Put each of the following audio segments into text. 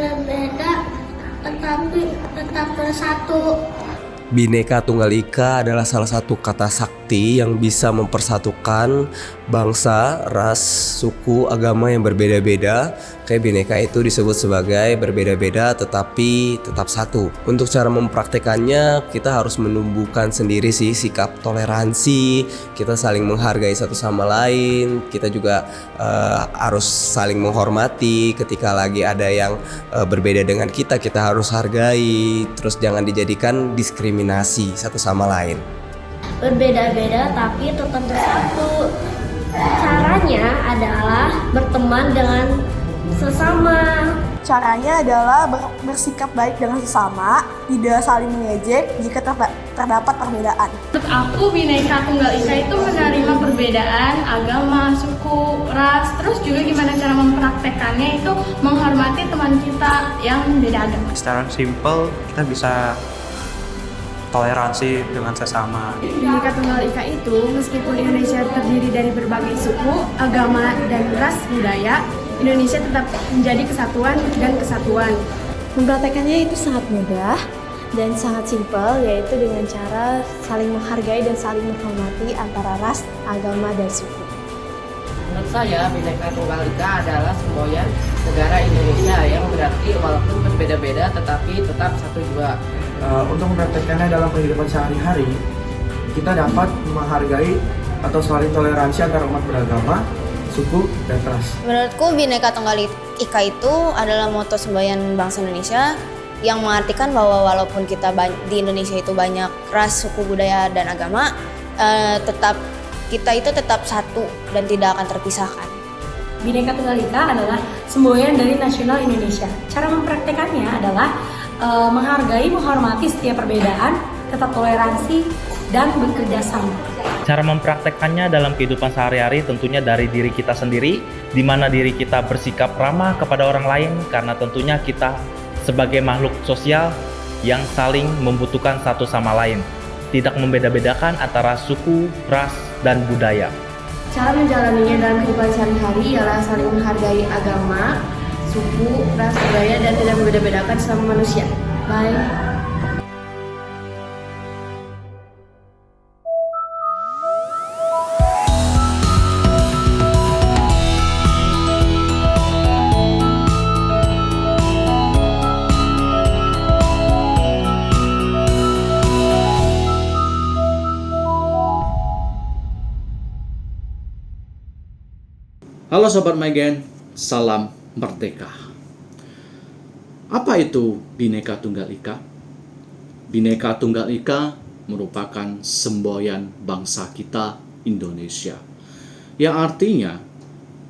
berbeda tetapi tetap bersatu. Bhinneka Tunggal Ika adalah salah satu kata sakti yang bisa mempersatukan bangsa, ras, suku, agama yang berbeda-beda. Kayak Bhinneka itu disebut sebagai berbeda-beda tetapi tetap satu. Untuk cara mempraktekannya, kita harus menumbuhkan sendiri sih sikap toleransi, kita saling menghargai satu sama lain, kita juga harus saling menghormati. Ketika lagi ada yang berbeda dengan kita harus hargai. Terus jangan dijadikan diskriminasi satu sama lain. Berbeda-beda tapi tetap bersatu. Caranya adalah berteman dengan sesama. Caranya adalah bersikap baik dengan sesama, tidak saling mengejek jika terdapat perbedaan. Menurut aku, Bhinneka Tunggal Ika itu menerima perbedaan agama, suku, ras, terus juga gimana cara mempraktekannya itu menghormati teman kita yang beda agama. Secara simpel, kita bisa toleransi dengan sesama. Bhinneka Tunggal Ika itu meskipun Indonesia terdiri dari berbagai suku, agama, dan ras budaya, Indonesia tetap menjadi kesatuan dan kesatuan. Mempraktekannya itu sangat mudah dan sangat simpel, yaitu dengan cara saling menghargai dan saling menghormati antara ras, agama, dan suku. Menurut saya, Bhinneka Tunggal Ika adalah semboyan negara Indonesia yang berarti walaupun berbeda-beda tetapi tetap satu jua. Untuk mempraktekkannya dalam kehidupan sehari-hari, kita dapat menghargai atau saling toleransi antara umat beragama, suku, dan ras. Menurutku Bhinneka Tunggal Ika itu adalah moto semboyan bangsa Indonesia yang mengartikan bahwa walaupun kita di Indonesia itu banyak ras, suku, budaya, dan agama, kita itu tetap satu dan tidak akan terpisahkan. Bhinneka Tunggal Ika adalah semboyan dari nasional Indonesia. Cara mempraktekannya adalah menghargai, menghormati setiap perbedaan, tetap toleransi, dan bekerja sama. Cara mempraktekkannya dalam kehidupan sehari-hari tentunya dari diri kita sendiri, di mana diri kita bersikap ramah kepada orang lain karena tentunya kita sebagai makhluk sosial yang saling membutuhkan satu sama lain, tidak membeda-bedakan antara suku, ras, dan budaya. Cara menjalaninya dalam kehidupan sehari-hari ialah saling menghargai agama, suku, ras, budaya, dan tidak membeda-bedakan sama manusia. Bye. Halo Sobat Mygen, salam merdeka. Apa itu Bhinneka Tunggal Ika? Bhinneka Tunggal Ika merupakan semboyan bangsa kita Indonesia, yang artinya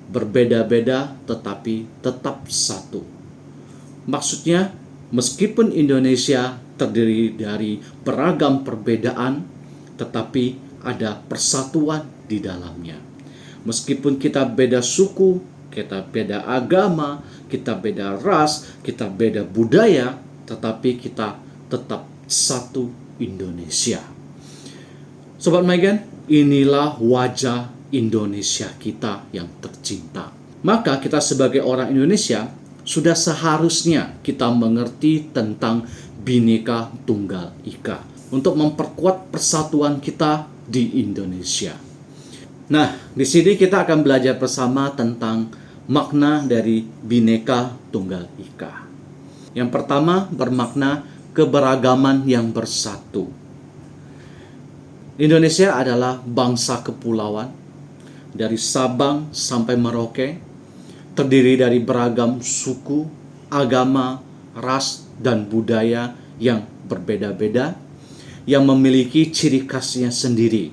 berbeda-beda tetapi tetap satu. Maksudnya, meskipun Indonesia terdiri dari beragam perbedaan, tetapi ada persatuan di dalamnya. Meskipun kita beda suku, kita beda agama, kita beda ras, kita beda budaya, tetapi kita tetap satu Indonesia. Sobat Mygen, inilah wajah Indonesia kita yang tercinta. Maka kita sebagai orang Indonesia sudah seharusnya kita mengerti tentang Bhinneka Tunggal Ika untuk memperkuat persatuan kita di Indonesia. Nah, di sini kita akan belajar bersama tentang makna dari Bhinneka Tunggal Ika. Yang pertama bermakna keberagaman yang bersatu. Indonesia adalah bangsa kepulauan dari Sabang sampai Merauke, terdiri dari beragam suku, agama, ras, dan budaya yang berbeda-beda, yang memiliki ciri khasnya sendiri.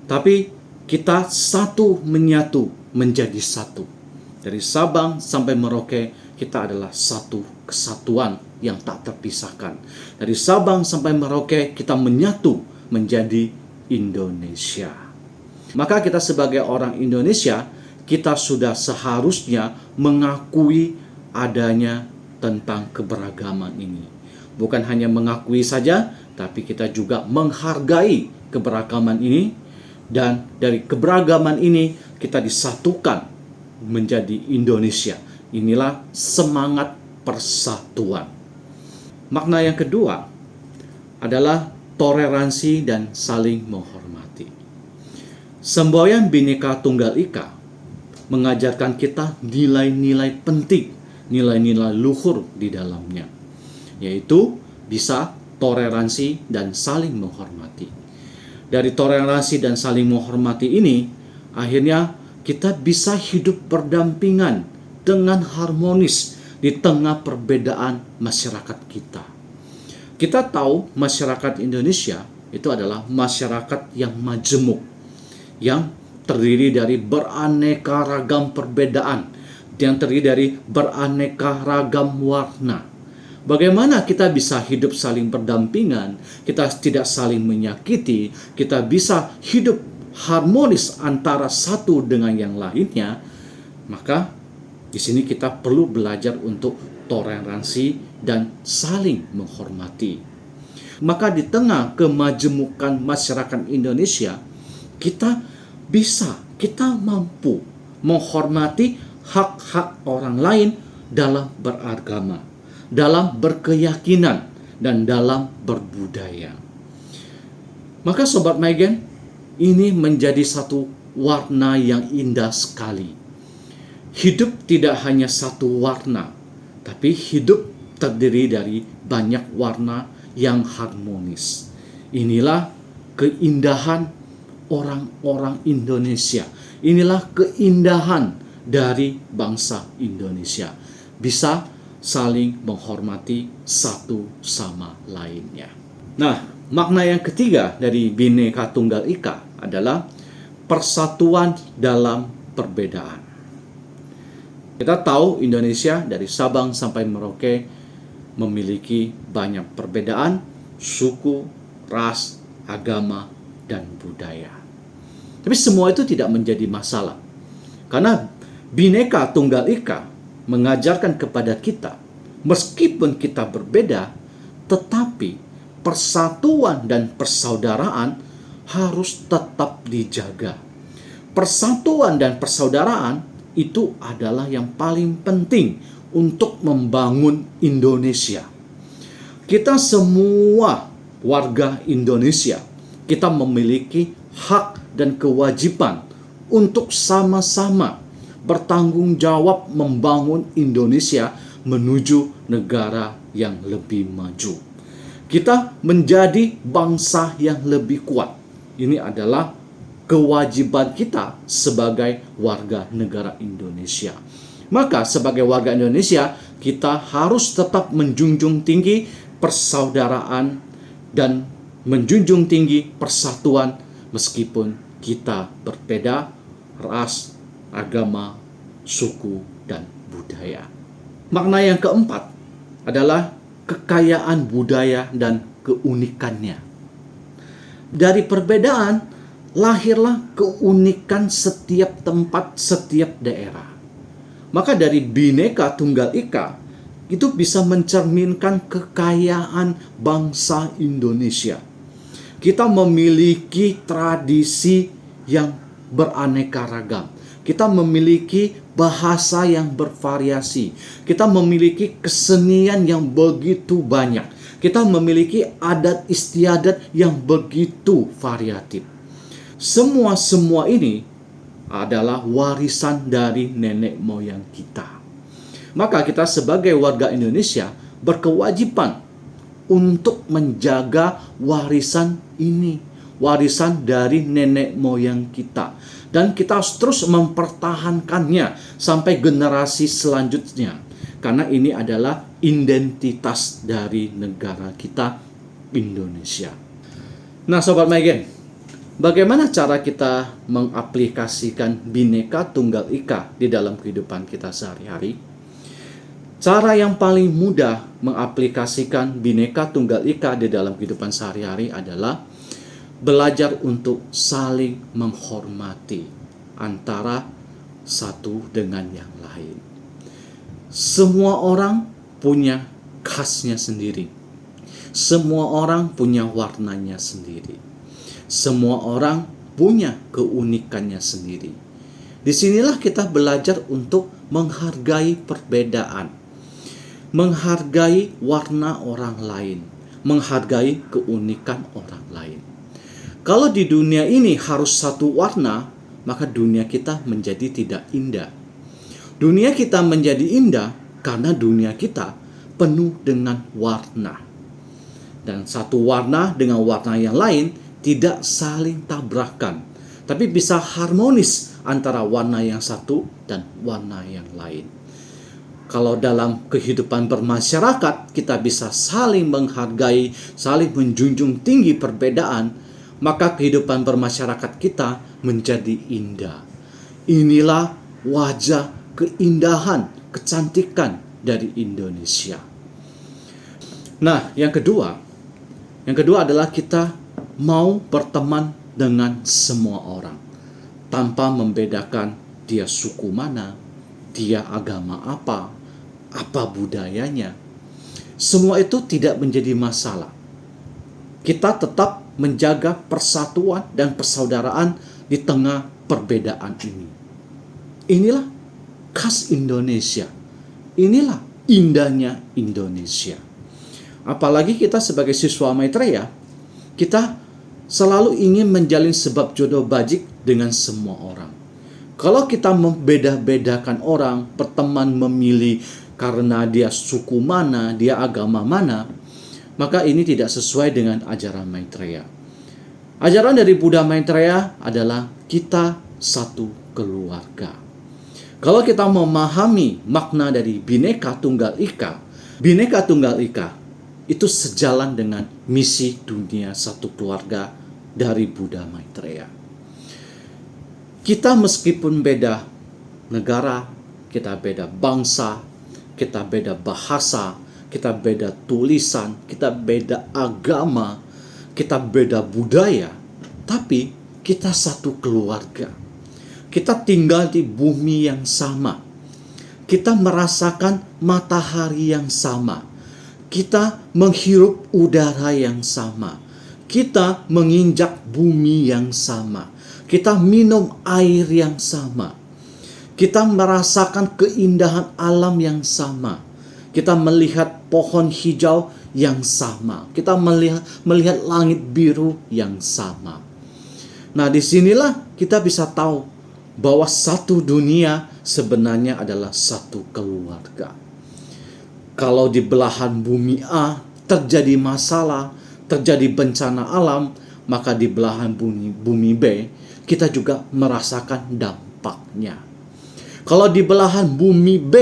Tapi kita satu menyatu menjadi satu. Dari Sabang sampai Merauke, kita adalah satu kesatuan yang tak terpisahkan. Dari Sabang sampai Merauke, kita menyatu menjadi Indonesia. Maka kita sebagai orang Indonesia, kita sudah seharusnya mengakui adanya tentang keberagaman ini. Bukan hanya mengakui saja, tapi kita juga menghargai keberagaman ini. Dan dari keberagaman ini kita disatukan menjadi Indonesia. Inilah semangat persatuan. Makna yang kedua adalah toleransi dan saling menghormati. Semboyan Bhinneka Tunggal Ika mengajarkan kita nilai-nilai penting, nilai-nilai luhur di dalamnya, yaitu bisa toleransi dan saling menghormati. Dari toleransi dan saling menghormati ini, akhirnya kita bisa hidup berdampingan dengan harmonis di tengah perbedaan masyarakat kita. Kita tahu masyarakat Indonesia itu adalah masyarakat yang majemuk, yang terdiri dari beraneka ragam perbedaan, yang terdiri dari beraneka ragam warna. Bagaimana kita bisa hidup saling berdampingan, kita tidak saling menyakiti, kita bisa hidup harmonis antara satu dengan yang lainnya, maka di sini kita perlu belajar untuk toleransi dan saling menghormati. Maka di tengah kemajemukan masyarakat Indonesia, kita mampu menghormati hak-hak orang lain dalam beragama, dalam berkeyakinan, dan dalam berbudaya. Maka Sobat Maigen, ini menjadi satu warna yang indah sekali. Hidup tidak hanya satu warna, tapi hidup terdiri dari banyak warna yang harmonis. Inilah keindahan orang-orang Indonesia. Inilah keindahan dari bangsa Indonesia. Bisa saling menghormati satu sama lainnya. Nah, makna yang ketiga dari Bhinneka Tunggal Ika adalah persatuan dalam perbedaan. Kita tahu Indonesia dari Sabang sampai Merauke memiliki banyak perbedaan suku, ras, agama, dan budaya. Tapi semua itu tidak menjadi masalah. Karena Bhinneka Tunggal Ika mengajarkan kepada kita, meskipun kita berbeda, tetapi persatuan dan persaudaraan harus tetap dijaga. Persatuan dan persaudaraan itu adalah yang paling penting untuk membangun Indonesia. Kita semua warga Indonesia, kita memiliki hak dan kewajiban untuk sama-sama bertanggung jawab membangun Indonesia menuju negara yang lebih maju. Kita menjadi bangsa yang lebih kuat. Ini adalah kewajiban kita sebagai warga negara Indonesia. Maka sebagai warga Indonesia, kita harus tetap menjunjung tinggi persaudaraan dan menjunjung tinggi persatuan meskipun kita berbeda ras, agama, suku, dan budaya. Makna yang keempat adalah kekayaan budaya dan keunikannya. Dari perbedaan lahirlah keunikan setiap tempat, setiap daerah. Maka dari Bhinneka Tunggal Ika itu bisa mencerminkan kekayaan bangsa Indonesia. Kita memiliki tradisi yang beraneka ragam. Kita memiliki bahasa yang bervariasi. Kita memiliki kesenian yang begitu banyak. Kita memiliki adat istiadat yang begitu variatif. Semua ini adalah warisan dari nenek moyang kita. Maka kita sebagai warga Indonesia berkewajiban untuk menjaga warisan ini, warisan dari nenek moyang kita. Dan kita harus terus mempertahankannya sampai generasi selanjutnya. Karena ini adalah identitas dari negara kita, Indonesia. Nah Sobat Maigen, bagaimana cara kita mengaplikasikan Bhinneka Tunggal Ika di dalam kehidupan kita sehari-hari? Cara yang paling mudah mengaplikasikan Bhinneka Tunggal Ika di dalam kehidupan sehari-hari adalah belajar untuk saling menghormati antara satu dengan yang lain. Semua orang punya khasnya sendiri. Semua orang punya warnanya sendiri. Semua orang punya keunikannya sendiri. Disinilah kita belajar untuk menghargai perbedaan. menghargai warna orang lain, menghargai keunikan orang lain. Kalau di dunia ini harus satu warna, maka dunia kita menjadi tidak indah. Dunia kita menjadi indah karena dunia kita penuh dengan warna. Dan satu warna dengan warna yang lain tidak saling tabrakan, tapi bisa harmonis antara warna yang satu dan warna yang lain. Kalau dalam kehidupan bermasyarakat kita bisa saling menghargai, saling menjunjung tinggi perbedaan, maka kehidupan bermasyarakat kita menjadi indah. Inilah wajah keindahan, kecantikan dari Indonesia. Nah, yang kedua adalah kita mau berteman dengan semua orang tanpa membedakan dia suku mana, dia agama apa budayanya. Semua itu tidak menjadi masalah. Kita tetap menjaga persatuan dan persaudaraan di tengah perbedaan ini. Inilah khas Indonesia. Inilah indahnya Indonesia. Apalagi kita sebagai siswa Maitreya, kita selalu ingin menjalin sebab jodoh bajik dengan semua orang. Kalau kita membeda-bedakan orang, berteman memilih karena dia suku mana, dia agama mana, maka ini tidak sesuai dengan ajaran Maitreya. Ajaran dari Buddha Maitreya adalah kita satu keluarga. Kalau kita memahami makna dari Bhinneka Tunggal Ika itu sejalan dengan misi dunia satu keluarga dari Buddha Maitreya. Kita meskipun beda negara, kita beda bangsa, kita beda bahasa, kita beda tulisan, kita beda agama, kita beda budaya, tapi kita satu keluarga. Kita tinggal di bumi yang sama. Kita merasakan matahari yang sama. Kita menghirup udara yang sama. Kita menginjak bumi yang sama. Kita minum air yang sama. Kita merasakan keindahan alam yang sama. Kita melihat pohon hijau yang sama. Kita melihat langit biru yang sama. Nah, disinilah kita bisa tahu bahwa satu dunia sebenarnya adalah satu keluarga. Kalau di belahan bumi A terjadi masalah, terjadi bencana alam, maka di belahan bumi B kita juga merasakan dampaknya. Kalau di belahan bumi B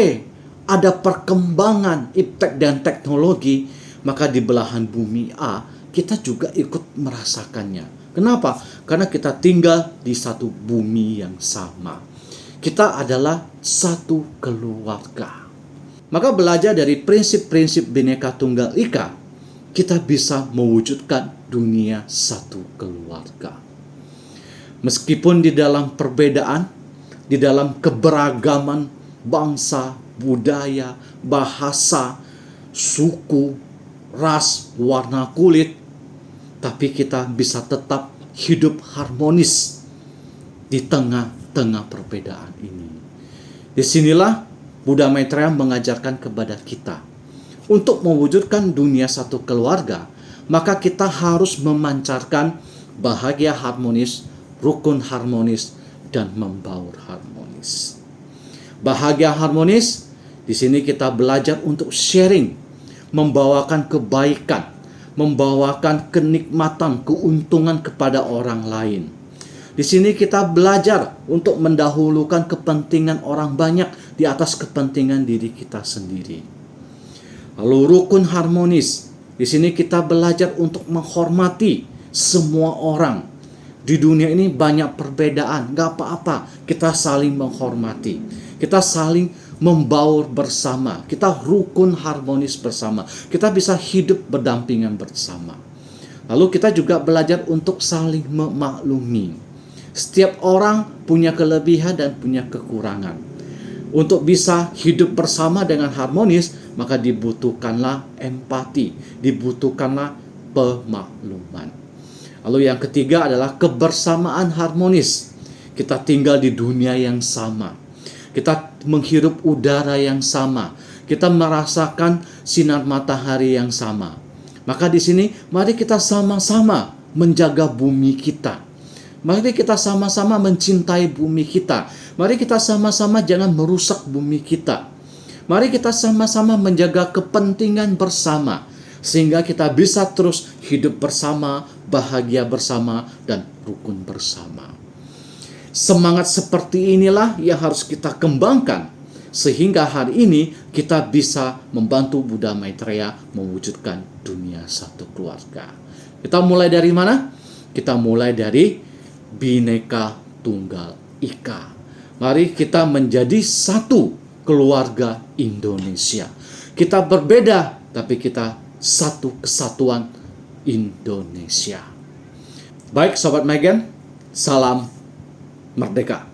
ada perkembangan iptek dan teknologi, maka di belahan bumi A kita juga ikut merasakannya. Kenapa? Karena kita tinggal di satu bumi yang sama. Kita adalah satu keluarga. Maka belajar dari prinsip-prinsip Bhinneka Tunggal Ika, kita bisa mewujudkan dunia satu keluarga. Meskipun di dalam perbedaan, di dalam keberagaman bangsa, budaya, bahasa, suku, ras, warna kulit, tapi kita bisa tetap hidup harmonis di tengah-tengah perbedaan ini. Disinilah Buddha Maitreya mengajarkan kepada kita untuk mewujudkan dunia satu keluarga, maka kita harus memancarkan bahagia harmonis, rukun harmonis, dan membaur harmonis. Bahagia harmonis, di sini kita belajar untuk sharing, membawakan kebaikan, membawakan kenikmatan, keuntungan kepada orang lain. Di sini kita belajar untuk mendahulukan kepentingan orang banyak di atas kepentingan diri kita sendiri. Lalu rukun harmonis. Di sini kita belajar untuk menghormati semua orang. Di dunia ini banyak perbedaan, gak apa-apa. Kita saling menghormati. Kita saling membaur bersama, kita rukun harmonis bersama, kita bisa hidup berdampingan bersama. Lalu kita juga belajar untuk saling memaklumi. Setiap orang punya kelebihan dan punya kekurangan. Untuk bisa hidup bersama dengan harmonis, maka dibutuhkanlah empati, dibutuhkanlah pemakluman. Lalu yang ketiga adalah kebersamaan harmonis. Kita tinggal di dunia yang sama. Kita menghirup udara yang sama. kita merasakan sinar matahari yang sama. Maka di sini mari kita sama-sama menjaga bumi kita. Mari kita sama-sama mencintai bumi kita. Mari kita sama-sama jangan merusak bumi kita. Mari kita sama-sama menjaga kepentingan bersama, sehingga kita bisa terus hidup bersama, bahagia bersama, dan rukun bersama. Semangat seperti inilah yang harus kita kembangkan, sehingga hari ini kita bisa membantu Buddha Maitreya mewujudkan dunia satu keluarga. Kita mulai dari mana? Kita mulai dari Bhinneka Tunggal Ika. Mari kita menjadi satu keluarga Indonesia. Kita berbeda, tapi kita satu kesatuan Indonesia. Baik Sobat Megen, salam merdeka.